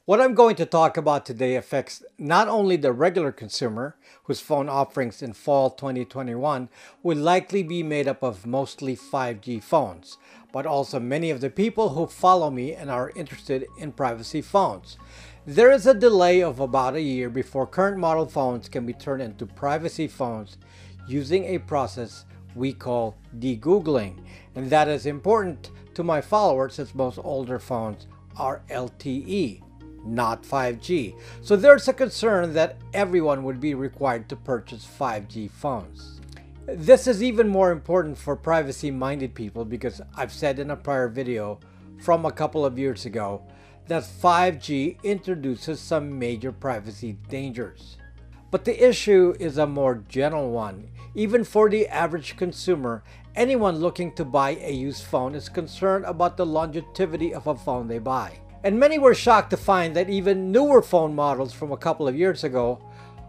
What I'm going to talk about today affects not only the regular consumer, whose phone offerings in fall 2021 will likely be made up of mostly 5G phones, but also many of the people who follow me and are interested in privacy phones. There is a delay of about a year before current model phones can be turned into privacy phones using a process we call degoogling, and that is important to my followers since most older phones are LTE, not 5G. So there's a concern that everyone would be required to purchase 5G phones. This is even more important for privacy-minded people because I've said in a prior video from a couple of years ago that 5G introduces some major privacy dangers. But the issue is a more general one. Even for the average consumer, anyone looking to buy a used phone is concerned about the longevity of a phone they buy. And many were shocked to find that even newer phone models from a couple of years ago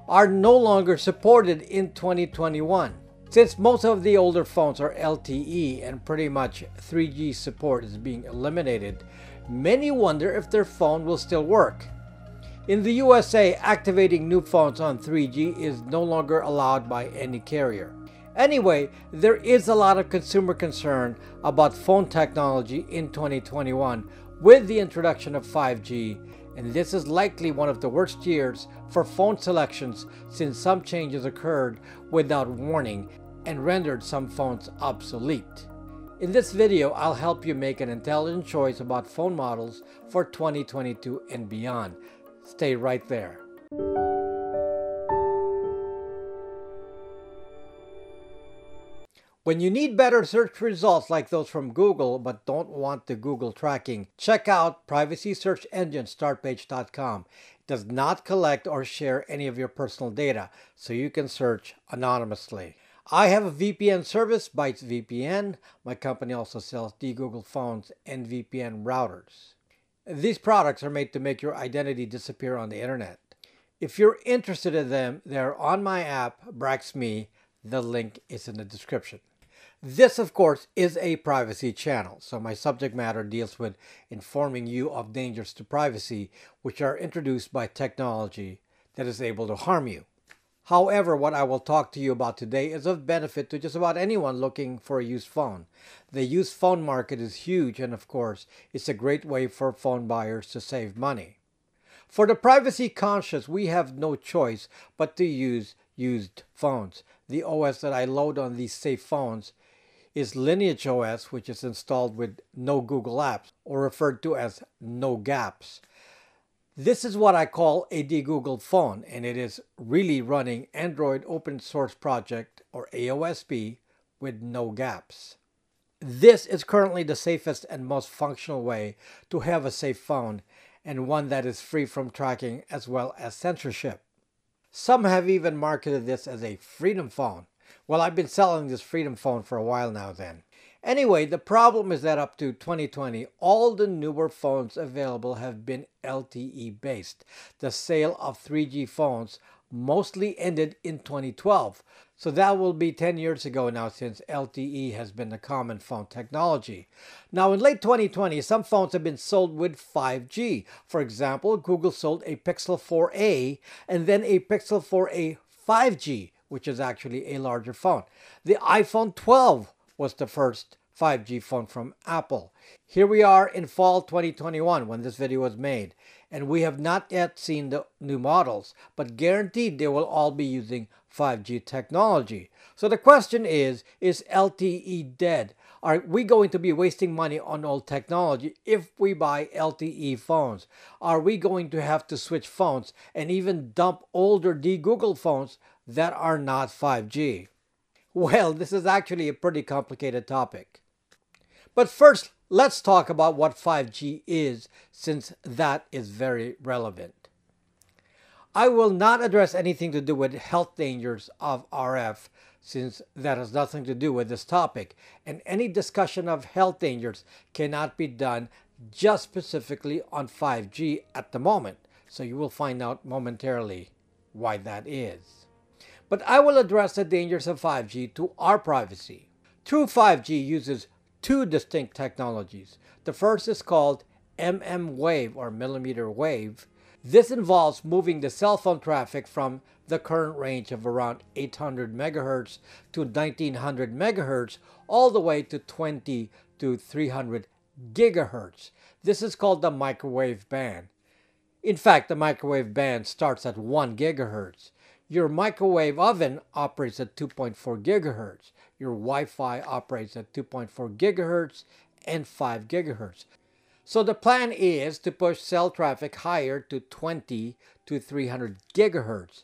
are no longer supported in 2021. Since most of the older phones are LTE and pretty much 3G support is being eliminated, many wonder if their phone will still work. In the USA, activating new phones on 3G is no longer allowed by any carrier. Anyway, there is a lot of consumer concern about phone technology in 2021 with the introduction of 5G, and this is likely one of the worst years for phone selections since some changes occurred without warning and rendered some phones obsolete. In this video, I'll help you make an intelligent choice about phone models for 2022 and beyond. Stay right there. When you need better search results like those from Google but don't want the Google tracking, check out privacy search engine Startpage.com. It does not collect or share any of your personal data, so you can search anonymously. I have a VPN service, Bytes VPN. My company also sells de-Google phones and VPN routers. These products are made to make your identity disappear on the internet. If you're interested in them, they're on my app, BraxMe. The link is in the description. This, of course, is a privacy channel, so my subject matter deals with informing you of dangers to privacy which are introduced by technology that is able to harm you. However, what I will talk to you about today is of benefit to just about anyone looking for a used phone. The used phone market is huge, and of course, it's a great way for phone buyers to save money. For the privacy conscious, we have no choice but to use used phones. The OS that I load on these safe phones is Lineage OS, which is installed with no Google apps, or referred to as no gaps. This is what I call a de-Googled phone, and it is really running Android Open Source Project, or AOSP, with no gaps. This is currently the safest and most functional way to have a safe phone, and one that is free from tracking as well as censorship. Some have even marketed this as a freedom phone. Well, I've been selling this freedom phone for a while now then. Anyway, the problem is that up to 2020, all the newer phones available have been LTE based. The sale of 3G phones mostly ended in 2012. So that will be 10 years ago now since LTE has been the common phone technology. Now in late 2020, some phones have been sold with 5G. For example, Google sold a Pixel 4a and then a Pixel 4a 5G, which is actually a larger phone. The iPhone 12 was the first 5G phone from Apple. Here we are in fall 2021 when this video was made, and we have not yet seen the new models, but guaranteed they will all be using 5G technology. So the question is LTE dead? Are we going to be wasting money on old technology if we buy LTE phones? Are we going to have to switch phones and even dump older de-Google phones that are not 5G? Well, this is actually a pretty complicated topic. But first, let's talk about what 5G is, since that is very relevant. I will not address anything to do with health dangers of RF, since that has nothing to do with this topic, and any discussion of health dangers cannot be done just specifically on 5G at the moment, so you will find out momentarily why that is. But I will address the dangers of 5G to our privacy. True 5G uses two distinct technologies. The first is called mmWave or millimeter wave. This involves moving the cell phone traffic from the current range of around 800 megahertz to 1900 megahertz all the way to 20 to 300 gigahertz. This is called the microwave band. In fact, the microwave band starts at 1 gigahertz. Your microwave oven operates at 2.4 gigahertz. Your Wi-Fi operates at 2.4 gigahertz and 5 gigahertz. So the plan is to push cell traffic higher to 20 to 300 gigahertz.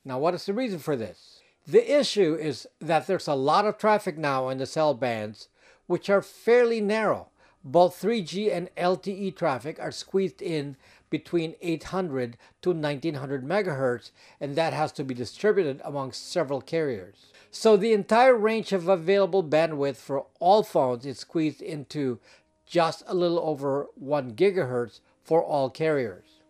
Now, what is the reason for this? The issue is that there's a lot of traffic now in the cell bands, which are fairly narrow. Both 3G and LTE traffic are squeezed in between 800 to 1900 megahertz, and that has to be distributed among several carriers. So the entire range of available bandwidth for all phones is squeezed into just a little over 1 gigahertz for all carriers.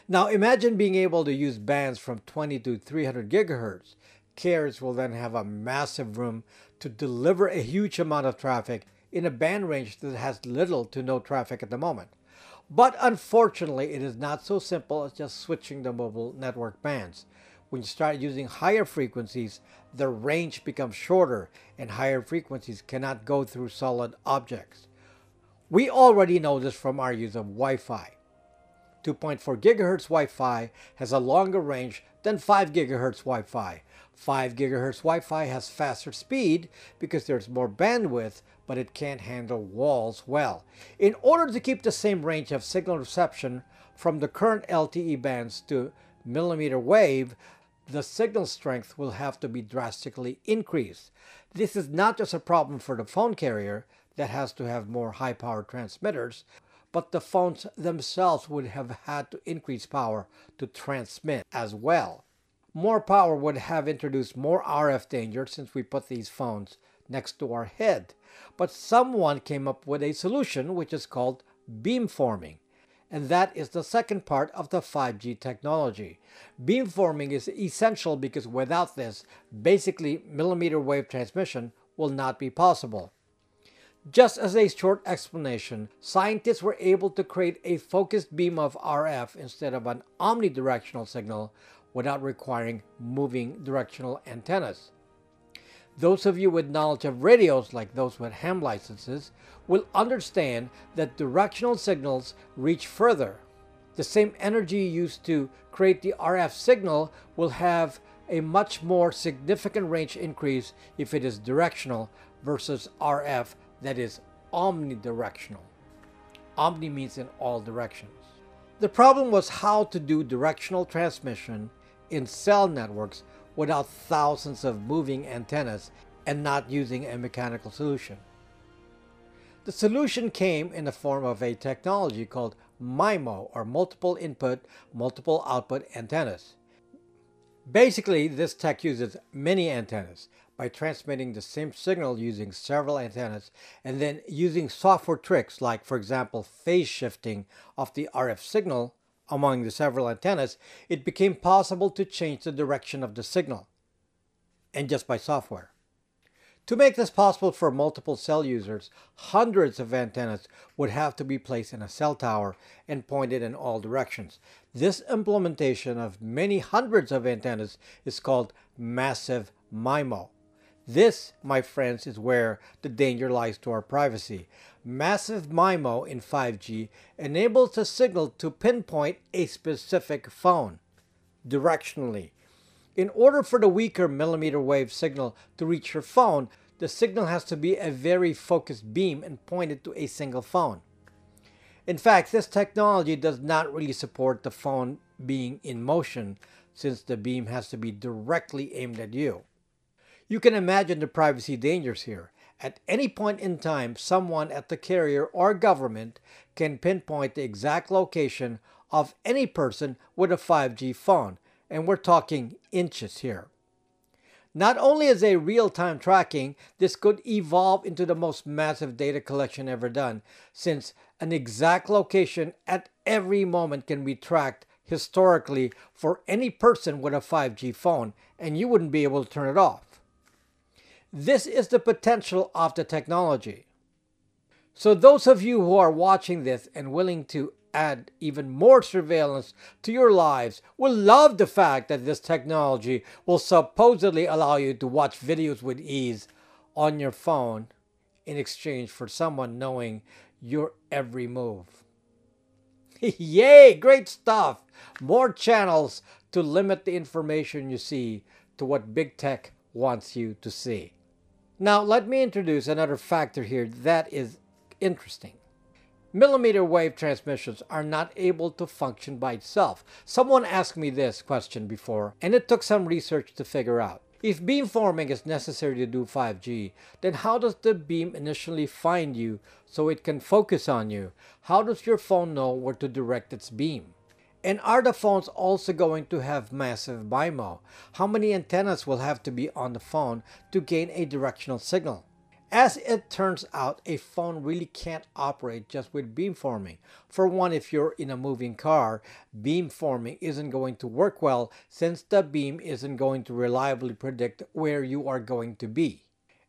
Now imagine being able to use bands from 20 to 300 gigahertz. Carriers will then have a massive room to deliver a huge amount of traffic in a band range that has little to no traffic at the moment. But unfortunately, it is not so simple as just switching the mobile network bands. When you start using higher frequencies, the range becomes shorter, and higher frequencies cannot go through solid objects. We already know this from our use of Wi-Fi. 2.4 gigahertz Wi-Fi has a longer range than 5 gigahertz Wi-Fi. 5 gigahertz Wi-Fi has faster speed because there's more bandwidth, but it can't handle walls well. In order to keep the same range of signal reception from the current LTE bands to millimeter wave, the signal strength will have to be drastically increased. This is not just a problem for the phone carrier that has to have more high-power transmitters, but the phones themselves would have had to increase power to transmit as well. More power would have introduced more RF danger since we put these phones next to our head. But someone came up with a solution which is called beamforming. And that is the second part of the 5G technology. Beamforming is essential because without this, basically millimeter wave transmission will not be possible. Just as a short explanation, scientists were able to create a focused beam of RF instead of an omnidirectional signal without requiring moving directional antennas. Those of you with knowledge of radios, like those with ham licenses, will understand that directional signals reach further. The same energy used to create the RF signal will have a much more significant range increase if it is directional versus RF that is omnidirectional. Omni means in all directions. The problem was how to do directional transmission in cell networks without thousands of moving antennas and not using a mechanical solution. The solution came in the form of a technology called MIMO, or multiple input, multiple output antennas. Basically, this tech uses many antennas by transmitting the same signal using several antennas and then using software tricks like, for example, phase shifting of the RF signal among the several antennas. It became possible to change the direction of the signal, and just by software. To make this possible for multiple cell users, hundreds of antennas would have to be placed in a cell tower and pointed in all directions. This implementation of many hundreds of antennas is called Massive MIMO. This, my friends, is where the danger lies to our privacy. Massive MIMO in 5G enables the signal to pinpoint a specific phone directionally. In order for the weaker millimeter wave signal to reach your phone, the signal has to be a very focused beam and pointed to a single phone. In fact, this technology does not really support the phone being in motion, since the beam has to be directly aimed at you. You can imagine the privacy dangers here. At any point in time, someone at the carrier or government can pinpoint the exact location of any person with a 5G phone, and we're talking inches here. Not only as a real-time tracking, this could evolve into the most massive data collection ever done, since an exact location at every moment can be tracked historically for any person with a 5G phone, and you wouldn't be able to turn it off. This is the potential of the technology. So those of you who are watching this and willing to add even more surveillance to your lives will love the fact that this technology will supposedly allow you to watch videos with ease on your phone in exchange for someone knowing your every move. Yay, great stuff! More channels to limit the information you see to what big tech wants you to see. Now, let me introduce another factor here that is interesting. Millimeter wave transmissions are not able to function by itself. Someone asked me this question before, and it took some research to figure out. If beamforming is necessary to do 5G, then how does the beam initially find you so it can focus on you? How does your phone know where to direct its beam? And are the phones also going to have Massive MIMO? How many antennas will have to be on the phone to gain a directional signal? As it turns out, a phone really can't operate just with beamforming. For one, if you're in a moving car, beamforming isn't going to work well since the beam isn't going to reliably predict where you are going to be.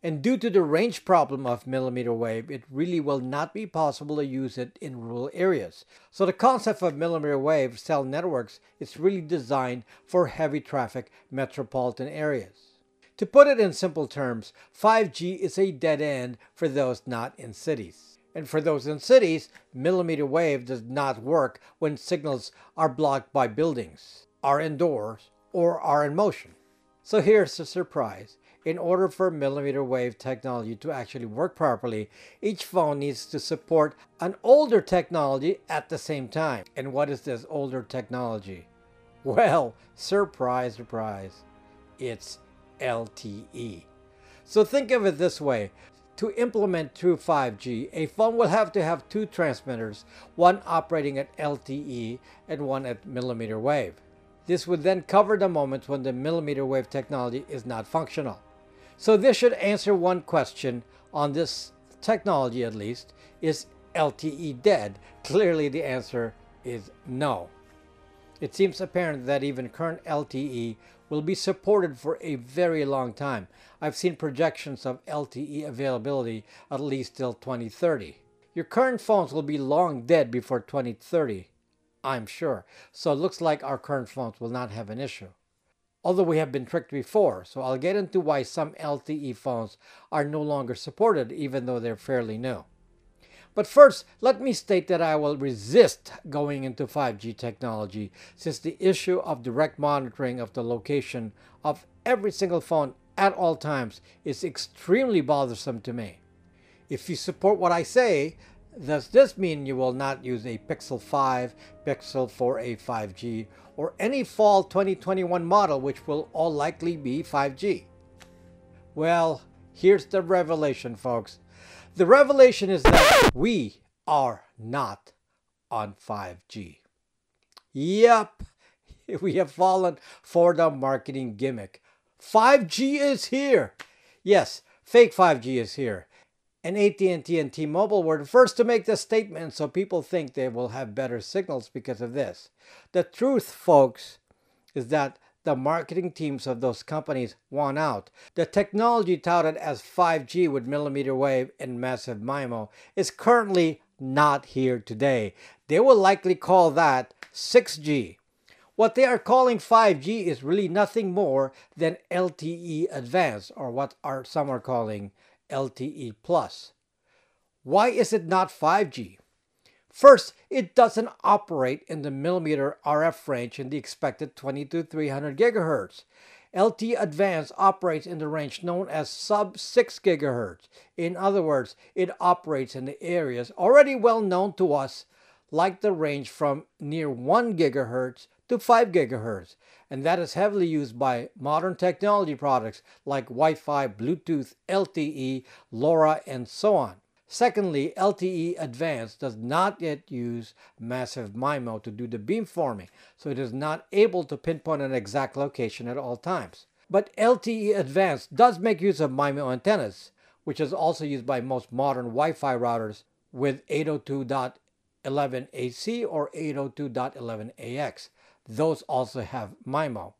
And due to the range problem of millimeter wave, it really will not be possible to use it in rural areas. So the concept of millimeter wave cell networks is really designed for heavy traffic metropolitan areas. To put it in simple terms, 5G is a dead end for those not in cities. And for those in cities, millimeter wave does not work when signals are blocked by buildings, are indoors, or are in motion. So here's the surprise. In order for millimeter wave technology to actually work properly, each phone needs to support an older technology at the same time. And what is this older technology? Well, surprise, surprise, it's LTE. So think of it this way. To implement true 5G, a phone will have to have two transmitters, one operating at LTE and one at millimeter wave. This would then cover the moments when the millimeter wave technology is not functional. So this should answer one question on this technology at least. Is LTE dead? Clearly the answer is no. It seems apparent that even current LTE will be supported for a very long time. I've seen projections of LTE availability at least till 2030. Your current phones will be long dead before 2030, I'm sure. So it looks like our current phones will not have an issue. Although we have been tricked before, so I'll get into why some LTE phones are no longer supported even though they're fairly new. But first, let me state that I will resist going into 5G technology since the issue of direct monitoring of the location of every single phone at all times is extremely bothersome to me. If you support what I say, does this mean you will not use a Pixel 5, Pixel 4a 5G, or any fall 2021 model which will all likely be 5G? Well, here's the revelation, folks. The revelation is that we are not on 5G. Yep, we have fallen for the marketing gimmick. 5G is here. Yes, fake 5G is here. And AT&T and T-Mobile were the first to make this statement, so people think they will have better signals because of this. The truth, folks, is that the marketing teams of those companies won out. The technology touted as 5G with millimeter wave and Massive MIMO is currently not here today. They will likely call that 6G. What they are calling 5G is really nothing more than LTE Advanced, or what some are calling LTE Plus. Why is it not 5G? First, it doesn't operate in the millimeter RF range in the expected 20 to 300 GHz. LTE Advanced operates in the range known as sub-6 GHz. In other words, it operates in the areas already well known to us, like the range from near 1 GHz to 5 GHz. And that is heavily used by modern technology products like Wi-Fi, Bluetooth, LTE, LoRa, and so on. Secondly, LTE Advanced does not yet use Massive MIMO to do the beamforming, so it is not able to pinpoint an exact location at all times. But LTE Advanced does make use of MIMO antennas, which is also used by most modern Wi-Fi routers with 802.11ac or 802.11ax. Those also have MIMO.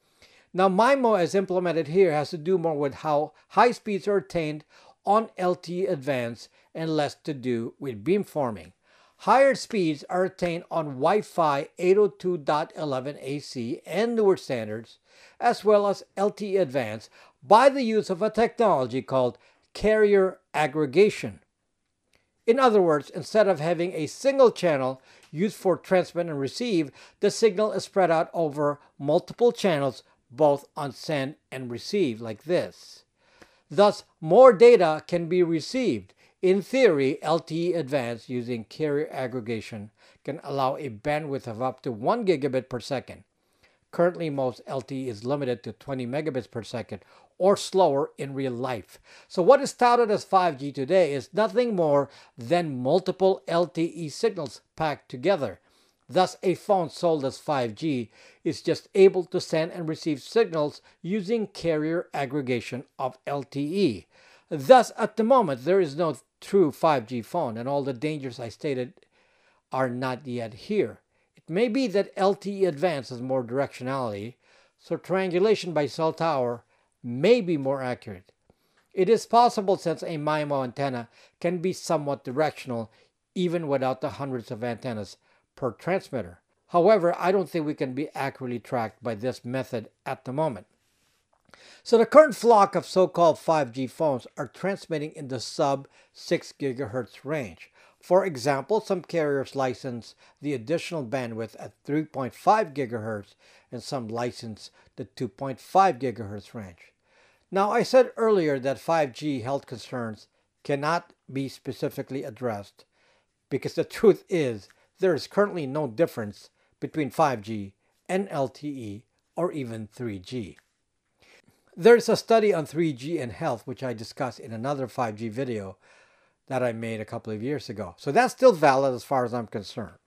Now, MIMO as implemented here has to do more with how high speeds are attained on LTE Advanced and less to do with beamforming. Higher speeds are attained on Wi-Fi 802.11ac and newer standards, as well as LTE Advanced, by the use of a technology called carrier aggregation. In other words, instead of having a single channel used for transmit and receive, the signal is spread out over multiple channels, both on send and receive, like this. Thus, more data can be received. In theory, LTE Advanced using carrier aggregation can allow a bandwidth of up to 1 gigabit per second. Currently, most LTE is limited to 20 megabits per second or slower in real life. So what is touted as 5G today is nothing more than multiple LTE signals packed together. Thus, a phone sold as 5G is just able to send and receive signals using carrier aggregation of LTE. Thus, at the moment, there is no true 5G phone, and all the dangers I stated are not yet here. It may be that LTE Advanced has more directionality, so triangulation by cell tower may be more accurate. It is possible, since a MIMO antenna can be somewhat directional even without the hundreds of antennas per transmitter. However, I don't think we can be accurately tracked by this method at the moment. So the current flock of so-called 5G phones are transmitting in the sub-6 GHz range. For example, some carriers license the additional bandwidth at 3.5 GHz and some license the 2.5 GHz range. Now, I said earlier that 5G health concerns cannot be specifically addressed because the truth is there is currently no difference between 5G and LTE or even 3G. There's a study on 3G and health, which I discussed in another 5G video that I made a couple of years ago. So that's still valid as far as I'm concerned.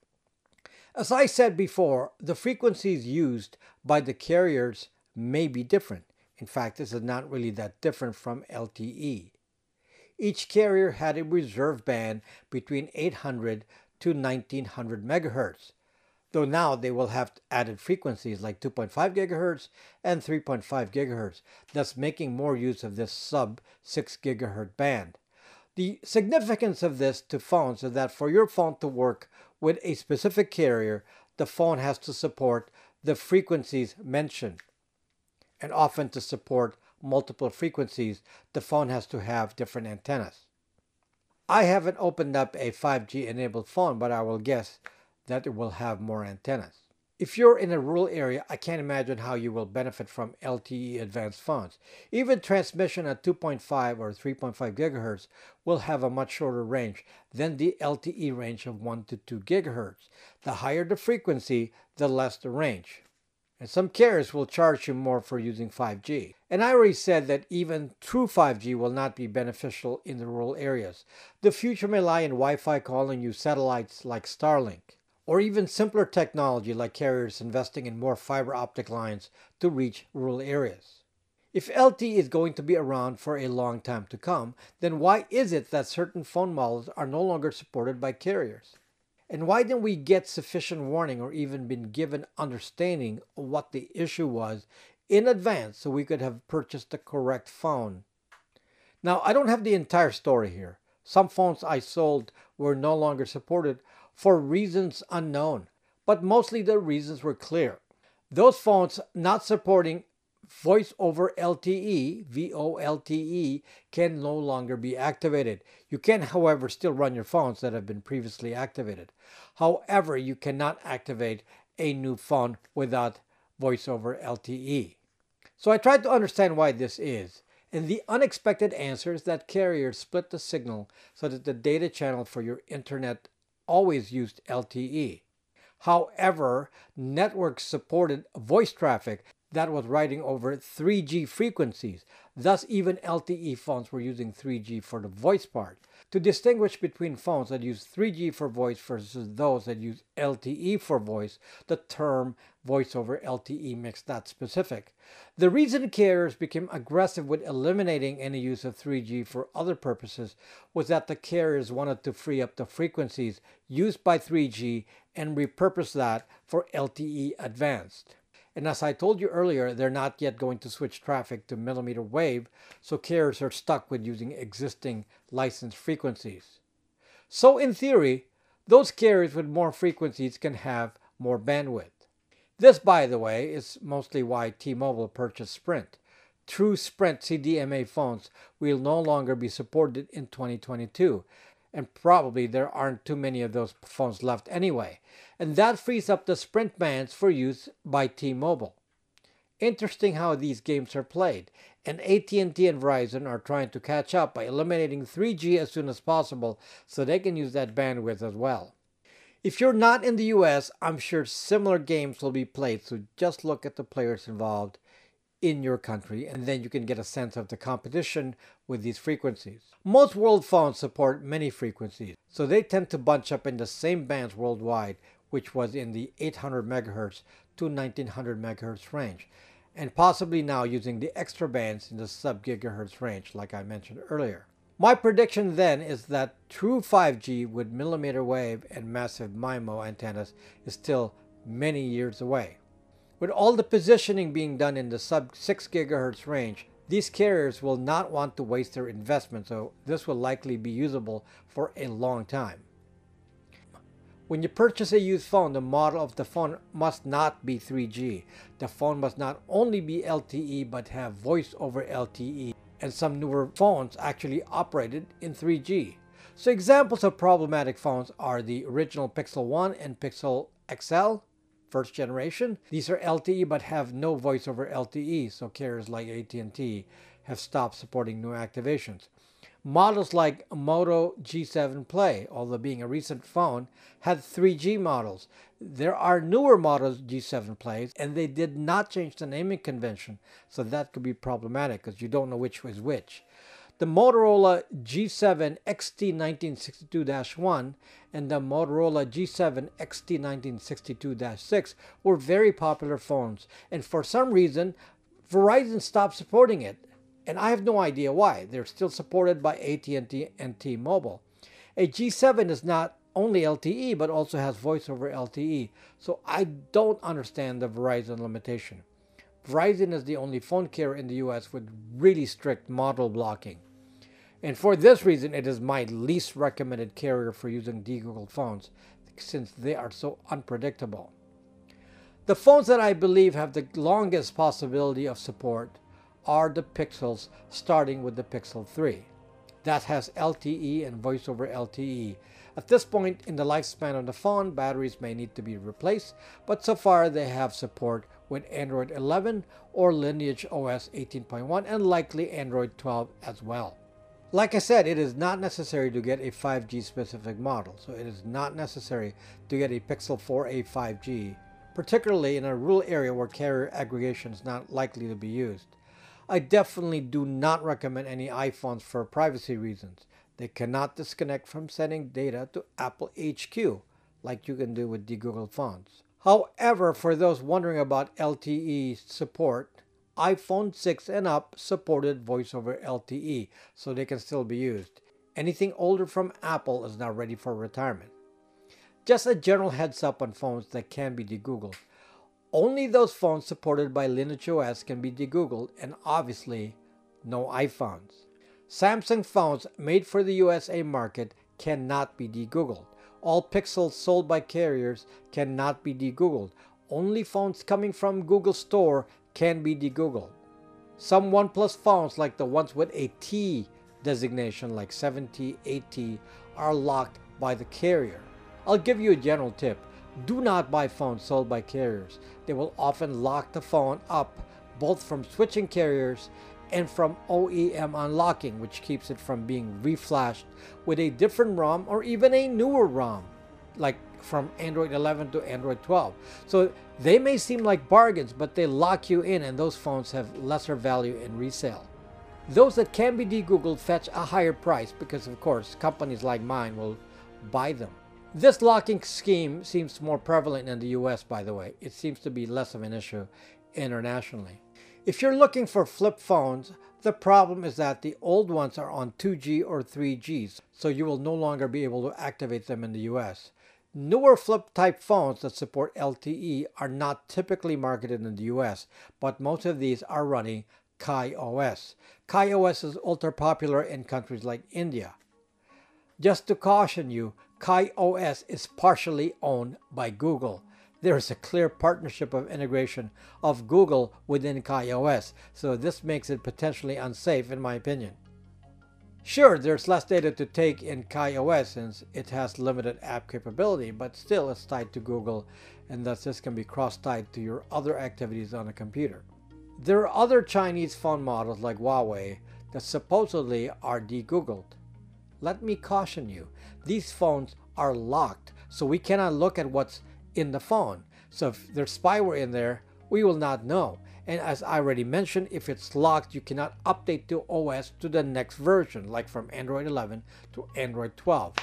As I said before, the frequencies used by the carriers may be different. In fact, this is not really that different from LTE. Each carrier had a reserve band between 800 to 1900 megahertz. Though now they will have added frequencies like 2.5 gigahertz and 3.5 gigahertz, thus making more use of this sub-6 gigahertz band. The significance of this to phones is that for your phone to work with a specific carrier, the phone has to support the frequencies mentioned. And often to support multiple frequencies, the phone has to have different antennas. I haven't opened up a 5G enabled phone, but I will guess that it will have more antennas. If you're in a rural area, I can't imagine how you will benefit from LTE advanced phones. Even transmission at 2.5 or 3.5 gigahertz will have a much shorter range than the LTE range of 1 to 2 gigahertz. The higher the frequency, the less the range. And some carriers will charge you more for using 5G. And I already said that even true 5G will not be beneficial in the rural areas. The future may lie in Wi-Fi calling, use satellites like Starlink, or even simpler technology like carriers investing in more fiber optic lines to reach rural areas. If LTE is going to be around for a long time to come, then why is it that certain phone models are no longer supported by carriers? And why didn't we get sufficient warning or even been given understanding of what the issue was in advance so we could have purchased the correct phone? Now, I don't have the entire story here. Some phones I sold were no longer supported for reasons unknown, but mostly the reasons were clear. Those phones not supporting Voice over LTE, VoLTE, can no longer be activated. You can, however, still run your phones that have been previously activated. However, you cannot activate a new phone without Voice over LTE. So I tried to understand why this is, and the unexpected answer is that carriers split the signal so that the data channel for your internet always used LTE. However, networks supported voice traffic that was riding over 3G frequencies. Thus, even LTE phones were using 3G for the voice part. To distinguish between phones that use 3G for voice versus those that use LTE for voice, the term voice over LTE makes that specific. The reason carriers became aggressive with eliminating any use of 3G for other purposes was that the carriers wanted to free up the frequencies used by 3G and repurpose that for LTE advanced. And as I told you earlier, they're not yet going to switch traffic to mmWave, so carriers are stuck with using existing licensed frequencies. So in theory, those carriers with more frequencies can have more bandwidth. This, by the way, is mostly why T-Mobile purchased Sprint. True Sprint CDMA phones will no longer be supported in 2022, and probably there aren't too many of those phones left anyway, and that frees up the Sprint bands for use by T-Mobile. Interesting how these games are played, and AT&T and Verizon are trying to catch up by eliminating 3G as soon as possible so they can use that bandwidth as well. If you're not in the US, I'm sure similar games will be played, so just look at the players involved in your country, and then you can get a sense of the competition with these frequencies. Most world phones support many frequencies, so they tend to bunch up in the same bands worldwide, which was in the 800 MHz to 1900 MHz range, and possibly now using the extra bands in the sub-gigahertz range, like I mentioned earlier. My prediction then is that true 5G with mmWave and Massive MIMO antennas is still many years away. With all the positioning being done in the sub-6 GHz range, these carriers will not want to waste their investment, so this will likely be usable for a long time. When you purchase a used phone, the model of the phone must not be 3G. The phone must not only be LTE but have voice over LTE, and some newer phones actually operated in 3G. So examples of problematic phones are the original Pixel 1 and Pixel XL, first generation. These are LTE but have no voice over LTE, so carriers like AT&T have stopped supporting new activations. Models like Moto G7 Play, although being a recent phone, had 3G models. There are newer Moto G7 Plays, and they did not change the naming convention, so that could be problematic because you don't know which is which. The Motorola G7 XT1962-1 and the Motorola G7 XT1962-6 were very popular phones, and for some reason, Verizon stopped supporting it. And I have no idea why. They're still supported by AT&T and T-Mobile. A G7 is not only LTE, but also has voice over LTE. So I don't understand the Verizon limitation. Verizon is the only phone carrier in the US with really strict model blocking. And for this reason, it is my least recommended carrier for using de-Googled phones, since they are so unpredictable. The phones that I believe have the longest possibility of support are the Pixels, starting with the Pixel 3. That has LTE and voice over LTE. At this point in the lifespan of the phone, batteries may need to be replaced, but so far they have support with Android 11 or Lineage OS 18.1 and likely Android 12 as well. Like I said, it is not necessary to get a 5G specific model, so it is not necessary to get a Pixel 4a 5G, particularly in a rural area where carrier aggregation is not likely to be used. I definitely do not recommend any iPhones for privacy reasons. They cannot disconnect from sending data to Apple HQ, like you can do with de-Googled phones. However, for those wondering about LTE support, iPhone 6 and up supported voice over LTE, so they can still be used. Anything older from Apple is now ready for retirement. Just a general heads up on phones that can be de-Googled. Only those phones supported by Lineage OS can be de-Googled, and obviously no iPhones. Samsung phones made for the USA market cannot be de-Googled. All Pixels sold by carriers cannot be de-Googled. Only phones coming from Google Store can be de-Googled. Some OnePlus phones, like the ones with a T designation like 7T, 8T, are locked by the carrier. I'll give you a general tip. Do not buy phones sold by carriers. They will often lock the phone up both from switching carriers and from OEM unlocking, which keeps it from being reflashed with a different ROM or even a newer ROM, like from Android 11 to Android 12. So they may seem like bargains, but they lock you in, and those phones have lesser value in resale. Those that can be de-Googled fetch a higher price because, of course, companies like mine will buy them. This locking scheme seems more prevalent in the US, by the way. It seems to be less of an issue internationally. If you're looking for flip phones, the problem is that the old ones are on 2G or 3Gs, so you will no longer be able to activate them in the US. Newer flip-type phones that support LTE are not typically marketed in the US, but most of these are running KaiOS. KaiOS is ultra popular in countries like India. Just to caution you, KaiOS is partially owned by Google. There is a clear partnership of integration of Google within KaiOS, so this makes it potentially unsafe in my opinion. Sure, there's less data to take in KaiOS since it has limited app capability, but still it's tied to Google, and thus this can be cross-tied to your other activities on a computer. There are other Chinese phone models like Huawei that supposedly are de-Googled. Let me caution you, these phones are locked, so we cannot look at what's in the phone. So if there's spyware in there, we will not know. And as I already mentioned, if it's locked, you cannot update the OS to the next version, like from Android 11 to Android 12.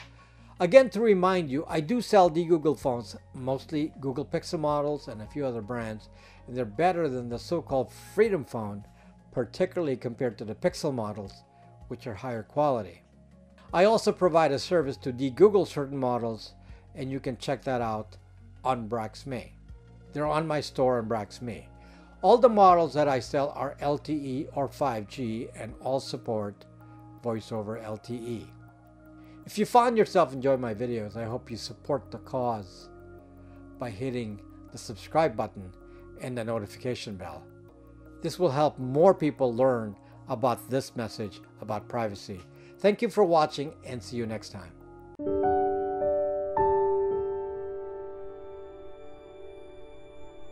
Again, to remind you, I do sell de-Googled phones, mostly Google Pixel models and a few other brands, and they're better than the so-called Freedom phone, particularly compared to the Pixel models, which are higher quality. I also provide a service to de-Google certain models, and you can check that out on BraxMe. They're on my store on BraxMe. All the models that I sell are LTE or 5G and all support voice over LTE. If you found yourself enjoying my videos, I hope you support the cause by hitting the subscribe button and the notification bell. This will help more people learn about this message about privacy. Thank you for watching and see you next time.